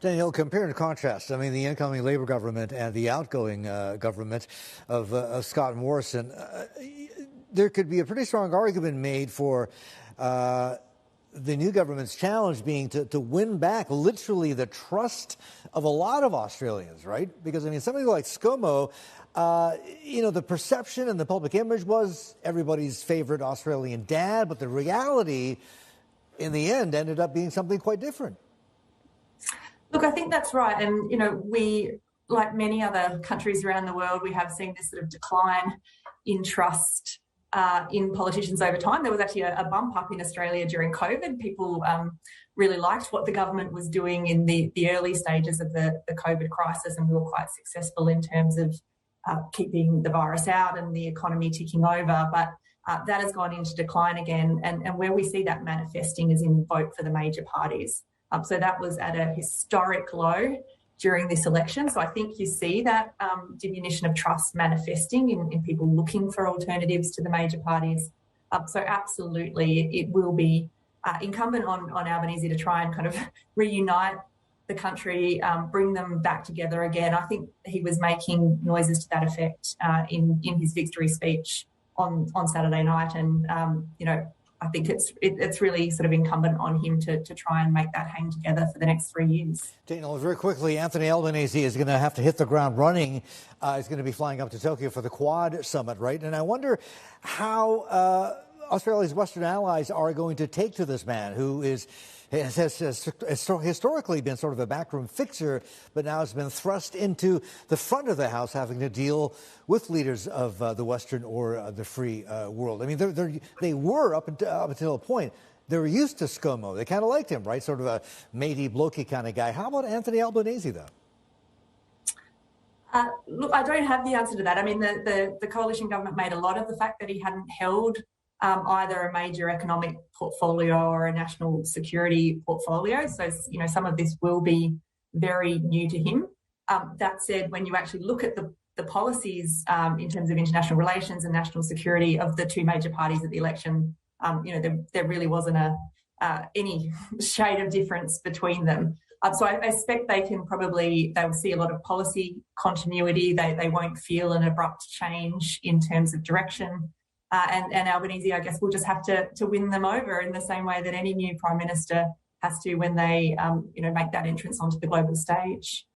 Danielle, compare and contrast. I mean, the incoming Labour government and the outgoing government of Scott Morrison. There could be a pretty strong argument made for the new government's challenge being to win back literally the trust of a lot of Australians, right? Because, I mean, somebody like ScoMo, the perception and the public image was everybody's favorite Australian dad, but the reality in the end ended up being something quite different. Look, I think that's right. And, we, like many other countries around the world, we have seen this sort of decline in trust in politicians over time. There was actually a bump up in Australia during COVID. People really liked what the government was doing in the early stages of the COVID crisis, and we were quite successful in terms of keeping the virus out and the economy ticking over. But that has gone into decline again. And where we see that manifesting is in vote for the major parties. So that was at a historic low during this election. So I think you see that diminution of trust manifesting in people looking for alternatives to the major parties. So absolutely, it will be incumbent on Albanese to try and kind of reunite the country, bring them back together again. I think he was making noises to that effect in his victory speech on Saturday night. And, I think it's really sort of incumbent on him to try and make that hang together for the next 3 years. Daniel, very quickly, Anthony Albanese is going to have to hit the ground running. He's going to be flying up to Tokyo for the Quad Summit, right? And I wonder how Australia's Western allies are going to take to this man who has historically been sort of a backroom fixer, but now has been thrust into the front of the house, having to deal with leaders of the Western or the free world. I mean, they were up until a point. They were used to ScoMo. They kind of liked him, right? Sort of a matey, blokey kind of guy. How about Anthony Albanese, though? Look, I don't have the answer to that. I mean, the coalition government made a lot of the fact that he hadn't held either a major economic portfolio or a national security portfolio. So, some of this will be very new to him. That said, when you actually look at the policies in terms of international relations and national security of the two major parties at the election, there really wasn't any shade of difference between them. So I expect they'll see a lot of policy continuity. They won't feel an abrupt change in terms of direction. And Albanese, I guess, will just have to win them over in the same way that any new Prime Minister has to when they, make that entrance onto the global stage.